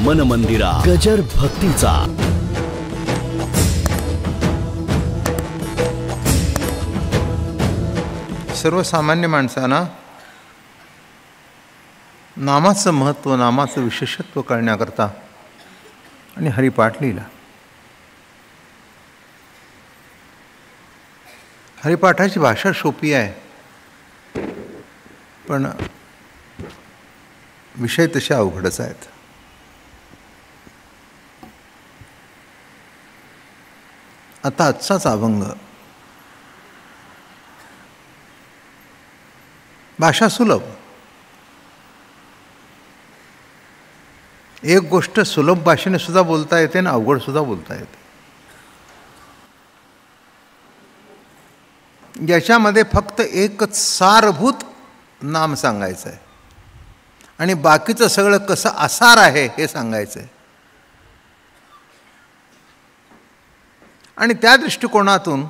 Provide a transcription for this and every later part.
मन मंदिरा गजर भक्तीचा. सर्वसामान्य माणसांना नामाचं महत्त्व, नामाचं विशेषत्व कळण्याकरता आणि हरिपाठ लिहिला. हरिपाठाची भाषा सोपी आहे, पण विषय तसे अवघडच आहेत. आता आजचाच अभंग भाषा सुलभ. एक गोष्ट सुलभ भाषेने सुद्धा बोलता येते आणि अवघड सुद्धा बोलता येते. याच्यामध्ये फक्त एकच सारभूत नाम सांगायचं आहे आणि बाकीचं सगळं कसं आसार आहे हे सांगायचं आहे. आणि त्या दृष्टिकोनातून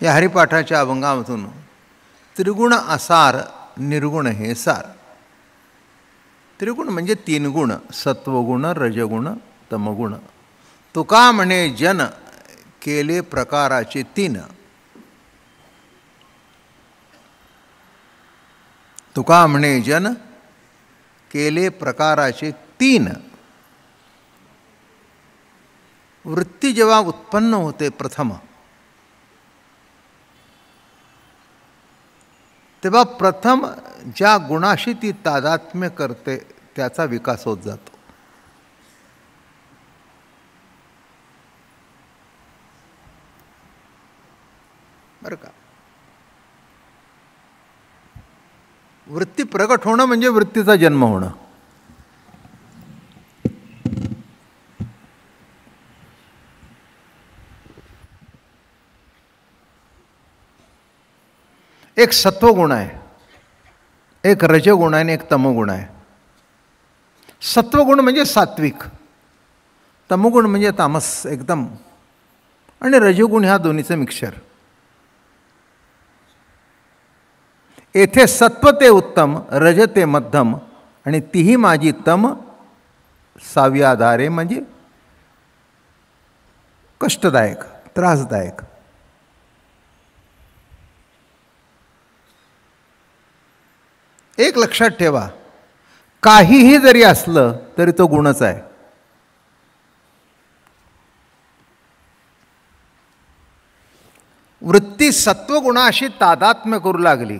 या हरिपाठाच्या अभंगामधून त्रिगुण आसार, निर्गुण हे सार. त्रिगुण म्हणजे तीन गुण, सत्वगुण, रजगुण, तमगुण. तुका म्हणे जन केले प्रकाराचे तीन. तुका म्हणे जन केले प्रकाराचे तीन. वृत्ती जेव्हा उत्पन्न होते प्रथम, तेव्हा प्रथम ज्या गुणाशी ती तादात्म्य करते त्याचा विकास होत जातो. बरं का? वृत्ती प्रगट होणं म्हणजे वृत्तीचा जन्म होणं. एक सत्वगुण आहे, एक रजगुण आहे आणि एक तमोगुण आहे. सत्वगुण म्हणजे सात्विक, तमोगुण म्हणजे तामस एकदम, आणि रजगुण ह्या दोन्हीचं मिक्सचर. येथे सत्व ते उत्तम, रज ते मध्यम, आणि तीही माझी तम साव्या दारे म्हणजे कष्टदायक, त्रासदायक. एक लक्षात ठेवा, काहीही जरी असलं तरी तो गुणच आहे. वृत्ती सत्वगुणाशी तादात्म्य करू लागली,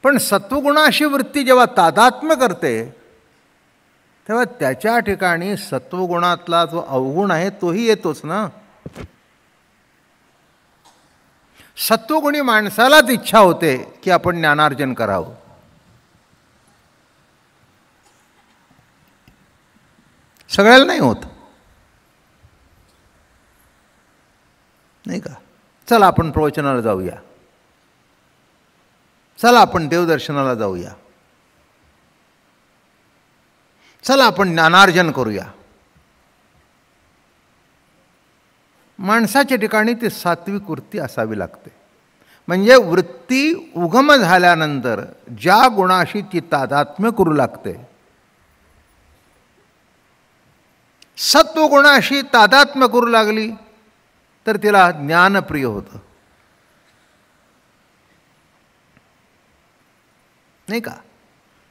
पण सत्वगुणाशी वृत्ती जेव्हा तादात्म्य करते तेव्हा त्याच्या ठिकाणी सत्वगुणातला जो अवगुण आहे तोही येतोच ना. सत्वगुणी माणसालाच इच्छा होते की आपण ज्ञानार्जन करावं. सगळ्याला नाही होत, नाही का? चला आपण प्रवचनाला जाऊया, चला आपण देवदर्शनाला जाऊया, चला आपण ज्ञानार्जन करूया. माणसाच्या ठिकाणी ती सात्विक वृत्ती असावी लागते. म्हणजे वृत्ती उगम झाल्यानंतर ज्या गुणाशी ती तादात्म्य करू लागते, सत्वगुणाशी तादात्म्य करू लागली तर तिला ज्ञानप्रिय होतं, नाही का?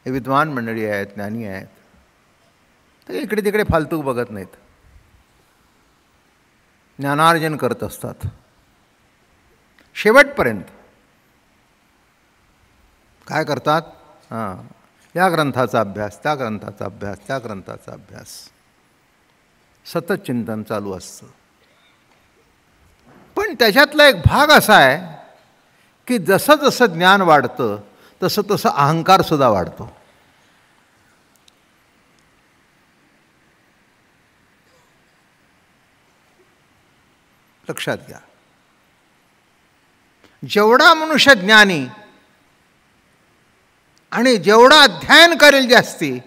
हे विद्वान मंडळी आहेत, ज्ञानी आहेत, तर इकडे तिकडे फालतू बघत नाहीत, ज्ञानार्जन करत असतात शेवटपर्यंत. काय करतात? या ग्रंथाचा अभ्यास, त्या ग्रंथाचा अभ्यास, त्या ग्रंथाचा अभ्यास, सतत चिंतन चालू असतं. पण त्याच्यातला एक भाग असा आहे की जसं जसं ज्ञान वाढतं तसं तसं अहंकारसुद्धा वाढतो. लक्षात घ्या, जेवढा मनुष्य ज्ञानी आणि जेवढा अध्ययन करेल जास्ती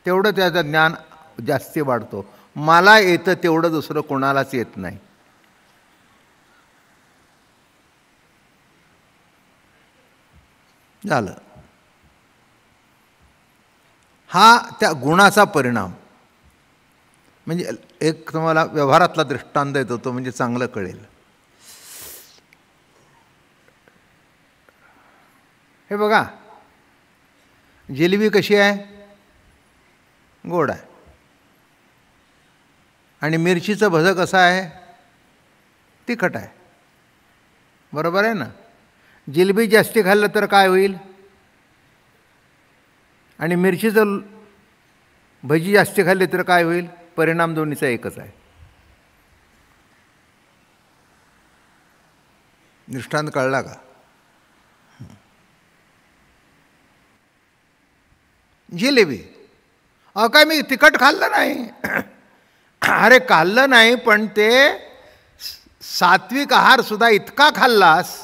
तेवढं त्याचं ज्ञान जास्ती वाढतो. मला येतं तेवढं दुसरं कोणालाच येत नाही. झालं. हा त्या गुणाचा परिणाम. म्हणजे एक तुम्हाला व्यवहारातला दृष्टांत देतो, तो म्हणजे चांगलं कळेल. हे बघा, जिलेबी कशी आहे? गोड आहे. आणि मिरचीचं भजं कसं आहे? तिखट आहे. बरोबर आहे ना? जिलेबी जास्ती खाल्लं तर काय होईल? आणि मिरचीचं भजी जास्ती खाल्ली तर काय होईल? परिणाम दोन्हीचा एकच आहे. दृष्टांत कळला का? जिलेबी, काय मी तिखट खाल्लं नाही? अरे खाल्लं नाही, पण ते सात्विक आहार सुद्धा इतका खाल्लास,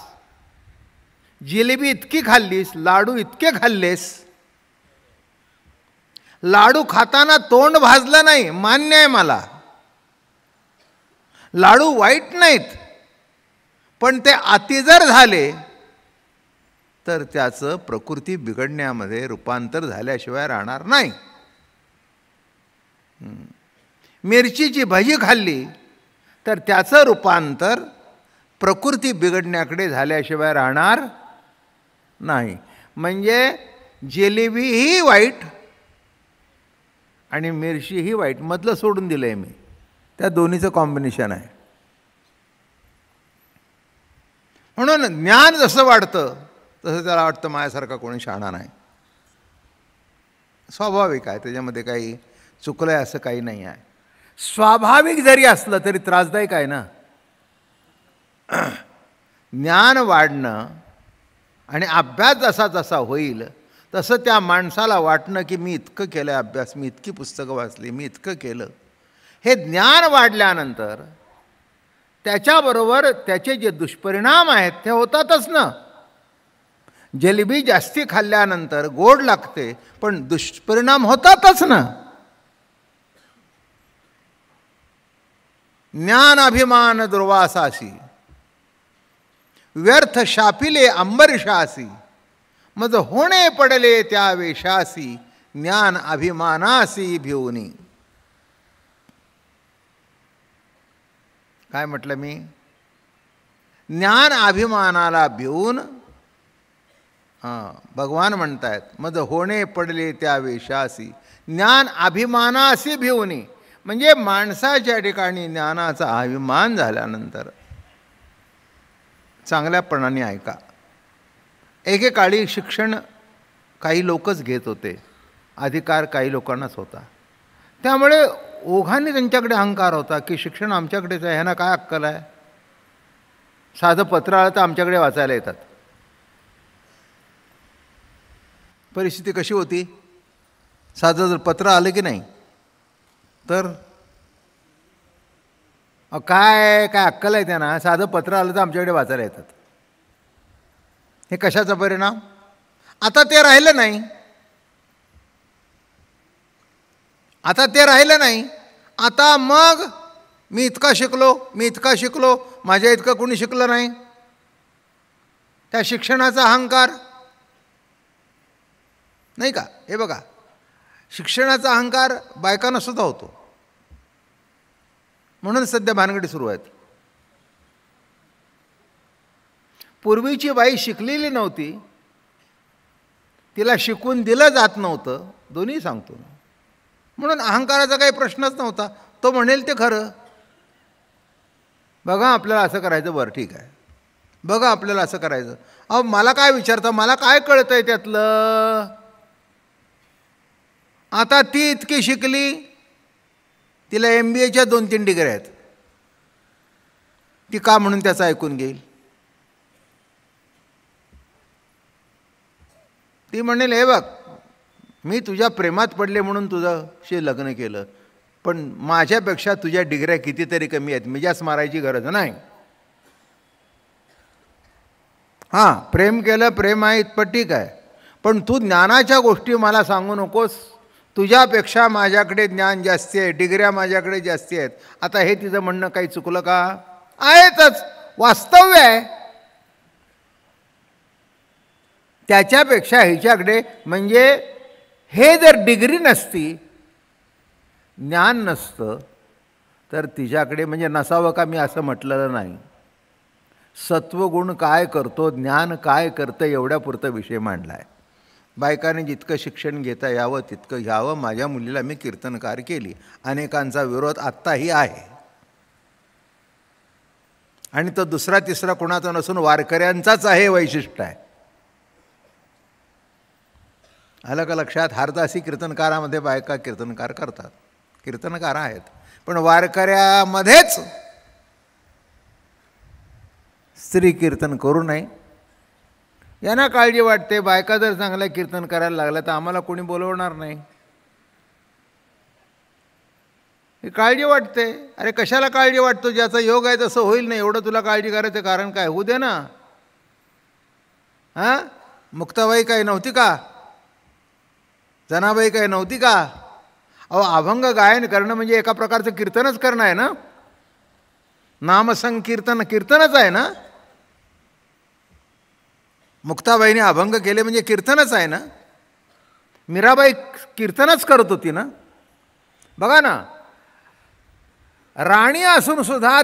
जिलेबी इतकी खाल्लीस, लाडू इतके खाल्लेस, लाडू खाताना तोंड भाजलं नाही, मान्य आहे मला, लाडू वाईट नाहीत, पण ते अति जर झाले तर त्याचं प्रकृती बिघडण्यामध्ये रूपांतर झाल्याशिवाय राहणार नाही. मिरचीची भजी खाल्ली तर त्याचं रूपांतर प्रकृती बिघडण्याकडे झाल्याशिवाय राहणार नाही. म्हणजे जिलेबीही वाईट आणि मिरचीही वाईट, मधलं सोडून दिलं आहे मी. त्या दोन्हीचं कॉम्बिनेशन आहे. म्हणून ज्ञान जसं वाढतं तसं त्याला वाटतं माझ्यासारखा कोणी शहाणा नाही. स्वाभाविक आहे, त्याच्यामध्ये काही चुकलं आहे असं काही नाही आहे. स्वाभाविक जरी असलं तरी त्रासदायक आहे ना. ज्ञान वाढणं आणि अभ्यास जसा जसा होईल तसं त्या माणसाला वाटणं की मी इतकं केलं आहे अभ्यास, मी इतकी पुस्तकं वाचली, मी इतकं केलं. हे ज्ञान वाढल्यानंतर त्याच्याबरोबर त्याचे जे दुष्परिणाम आहेत ते होतातच ना. जिलेबी जास्ती खाल्ल्यानंतर गोड लागते, पण दुष्परिणाम होतातच ना. ज्ञान अभिमान दुर्वासासी, व्यर्थ शापिले अंबरीशासी, मज होणे पडले त्या वेशासी, ज्ञान अभिमानासी भिवनी. काय म्हटलं मी? ज्ञान अभिमानाला भिवून भगवान म्हणतायत मज होणे पडले त्या वेशासी, ज्ञान अभिमानासी भिवनी. म्हणजे माणसाच्या ठिकाणी ज्ञानाचा अभिमान झाल्यानंतर, चांगल्यापणाने ऐका, एकेकाळी शिक्षण काही लोकच घेत होते, अधिकार काही लोकांनाच होता. त्यामुळे ओघाने त्यांच्याकडे अहंकार होता की शिक्षण आमच्याकडेच आहे, ह्यांना काय अक्कल आहे? साधं पत्र आलं तर आमच्याकडे वाचायला येतात. परिस्थिती कशी होती? साधं जर पत्र आलं की नाही तर काय काय अक्कल आहे त्यांना? साधं पत्र आलं तर आमच्याकडे वाचायला येतात. हे कशाचा परिणाम? आता ते राहिलं नाही. आता ते राहिलं नाही. आता मग मी इतका शिकलो, मी इतका शिकलो, माझ्या इतकं कोणी शिकलं नाही. त्या शिक्षणाचा अहंकार नाही का? हे बघा, शिक्षणाचा अहंकार बायकांना सुद्धा होतो. म्हणून सध्या भानगडी सुरू आहेत. पूर्वीची बाई शिकलेली नव्हती, तिला शिकून दिलं जात नव्हतं, दोन्ही सांगतो. म्हणून अहंकाराचा काही प्रश्नच नव्हता. तो म्हणेल ते खरं. बघा आपल्याला असं करायचं, बरं ठीक आहे, बघा आपल्याला असं करायचं. अहो मला काय विचारता, मला काय कळतं आहे त्यातलं? आता ती इतकी शिकली, तिला MBAच्या 2-3 डिग्र्या आहेत, ती का म्हणून त्याचं ऐकून घेईल? ती म्हणेल हे बघ, मी तुझ्या प्रेमात पडले म्हणून तुझ्याशी लग्न केलं, पण माझ्यापेक्षा तुझ्या डिग्र्या कितीतरी कमी आहेत, मिजास मारायची गरज नाही. हां, प्रेम केलं, प्रेम आहे इतपत ठीक आहे, पण तू ज्ञानाच्या गोष्टी मला सांगू नकोस. तुझ्यापेक्षा माझ्याकडे ज्ञान जास्ती आहे, डिग्र्या माझ्याकडे जास्ती आहेत. आता हे तिचं म्हणणं काही चुकलं का? आहेतच, वास्तव्य आहे. त्याच्यापेक्षा ह्याच्याकडे म्हणजे हे जर डिग्री नसती, ज्ञान नसतं, तर तिच्याकडे म्हणजे नसावं का मी असं म्हटलेलं नाही. सत्वगुण काय करतो, ज्ञान काय करतं, एवढ्यापुरता विषय मांडला आहे. बायकाने जितकं शिक्षण घेता यावं तितकं घ्यावं. माझ्या मुलीला मी कीर्तनकार केली. अनेकांचा विरोध आत्ताही आहे, आणि तो दुसरा तिसरा कोणाचा नसून वारकऱ्यांचाच आहे, वैशिष्ट्य आहे. आलं का लक्षात? हरदासी कीर्तनकारामध्ये बायका कीर्तनकार करतात, कीर्तनकार आहेत, पण वारकऱ्यामध्येच स्त्री कीर्तन करू नये यांना काळजी वाटते. बायका जर चांगल्या कीर्तन करायला लागल्या तर आम्हाला कोणी बोलवणार नाही, ही काळजी वाटते. अरे कशाला काळजी वाटतो? ज्याचा योग आहे तसं होईल नाही, एवढं तुला काळजी करायचं कारण काय? होऊ दे ना. हां, मुक्ताबाई काही नव्हती का? जनाबाई काही नव्हती का? अहो, अभंग गायन करणं म्हणजे एका प्रकारचं कीर्तनच करणं आहे ना. नामसंकीर्तन कीर्तनच आहे ना. मुक्ताबाईने अभंग केले म्हणजे कीर्तनच आहे ना. मीराबाई कीर्तनच करत होती ना. बघा ना, राणी असून सुद्धा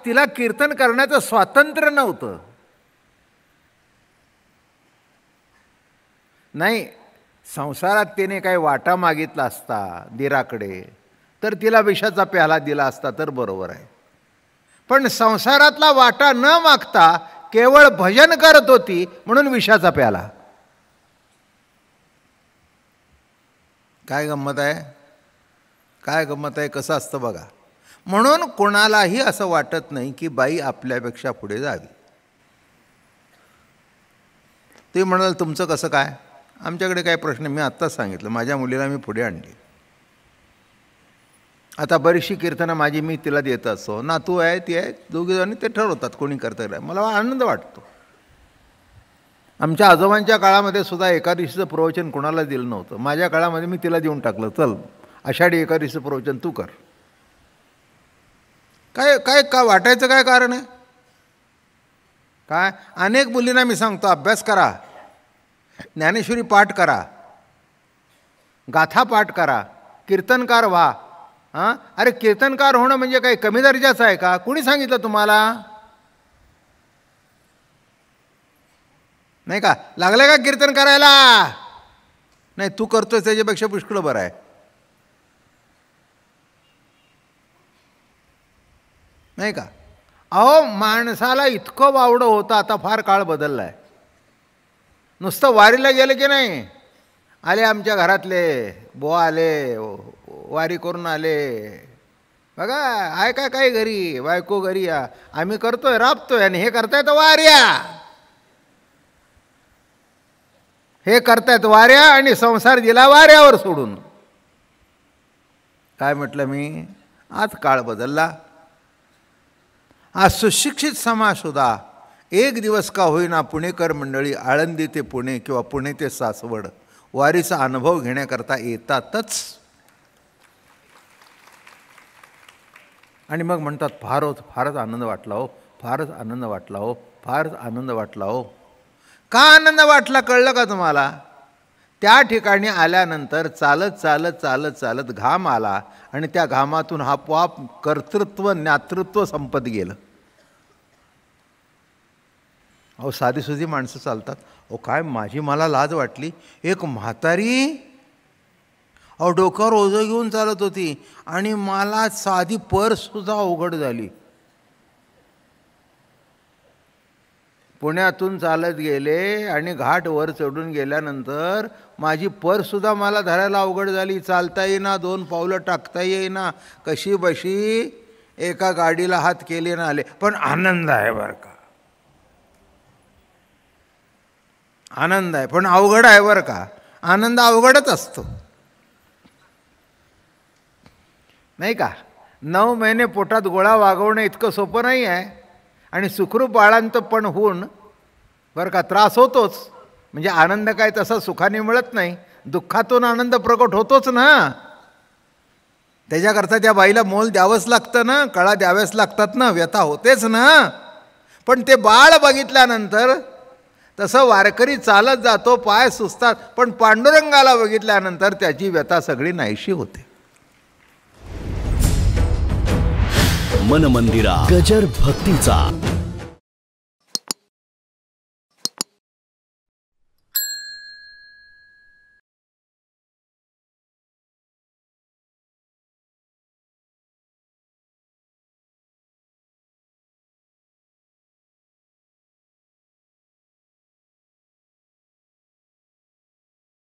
तिला कीर्तन करण्याचं स्वातंत्र्य नव्हतं. नाही, संसारात तिने काही वाटा मागितला असता दिराकडे तर तिला विषाचा प्याला दिला असता तर बरोबर आहे. पण संसारातला वाटा न मागता केवळ भजन करत होती म्हणून विषाचा प्याला. काय गंमत आहे, काय गंमत आहे. कसं असतं बघा. म्हणून कोणालाही असं वाटत नाही की बाई आपल्यापेक्षा पुढे जावी. ते म्हणाल तुमचं कसं काय? आमच्याकडे काय प्रश्न? मी आत्ताच सांगितलं, माझ्या मुलीला मी पुढे आणली. आता बरीचशी कीर्तनं माझी मी तिला देत असतो. नातू आहे, ती आहे, दोघीजणी ते ठरवतात कोणी करता. मला आनंद वाटतो. आमच्या आजोबांच्या काळामध्ये सुद्धा एकादशीचं प्रवचन कोणाला दिलं नव्हतं. माझ्या काळामध्ये मी तिला देऊन टाकलं, चल आषाढी एकादशीचं प्रवचन तू कर. काय काय का वाटायचं काय कारण आहे? काय अनेक मुलींना मी सांगतो, अभ्यास करा, ज्ञानेश्वरी पाठ करा, गाथा पाठ करा, कीर्तनकार व्हा. हां, अरे कीर्तनकार होणं म्हणजे काही कमी दर्जाचं आहे का? कुणी सांगितलं तुम्हाला? नाही का? लागलं का कीर्तन करायला? नाही, तू करतोय त्याच्यापेक्षा पुष्कळ बरं आहे. नाही का? अहो, माणसाला इतकं वावडं होतं, आता फार काळ बदलला आहे. नुसतं वारीला गेलं की नाही, आले आमच्या घरातले बुवा, आले वारी करून आले, बघा आहे का काही घरी, बायको घरी या, आम्ही करतोय राबतोय, आणि हे करतायत वाऱ्या, हे करतायत वाऱ्या, आणि संसार दिला वाऱ्यावर सोडून. काय म्हटलं मी? आज काळ बदलला. आज सुशिक्षित समाज सुद्धा एक दिवस का होईना पुणेकर मंडळी आळंदी ते पुणे किंवा पुणे ते सासवड वारीचा अनुभव घेण्याकरता येतातच. आणि मग म्हणतात फारच आनंद वाटला हो, फारच आनंद वाटला हो, फारच आनंद वाटला हो. का आनंद वाटला कळलं का तुम्हाला? त्या ठिकाणी आल्यानंतर चालत चालत चालत चालत घाम आला, आणि त्या घामातून आपोआप कर्तृत्व ज्ञातृत्व संपत गेलं. अहो, साधीसुधी माणसं चालतात. अहो, काय मला लाज वाटली. एक म्हातारी अहो डोक्यावर ओझं घेऊन चालत होती, आणि मला साधी पर्ससुद्धा अवघड झाली. पुण्यातून चालत गेले आणि घाट वर चढून गेल्यानंतर माझी पर्ससुद्धा मला धरायला अवघड झाली. चालता येईना, 2 पावलं टाकता येईना, कशी बशी एका गाडीला हात केले ना आले. पण आनंद आहे बरं का, आनंद आहे. पण अवघड आहे बरं का. आनंद अवघडच असतो, नाही का? 9 महिने पोटात गोळा वागवणं इतकं सोपं नाही आहे. आणि सुखरूप बाळांत पण होऊन बरं का त्रास होतोच. म्हणजे आनंद काय तसा सुखाने मिळत नाही, दुःखातून आनंद प्रकट होतोच ना. त्याच्याकरता त्या बाईला मोल द्यावंच लागतं ना, कळा द्याव्याच लागतात ना, व्यथा होतेच ना. पण ते बाळ बघितल्यानंतर तसं वारकरी चालत जातो, पाय सुचतात, पण पांडुरंगाला बघितल्यानंतर त्याची व्यथा सगळी नाहीशी होते. मन मंदिरा गजर भक्तीचा.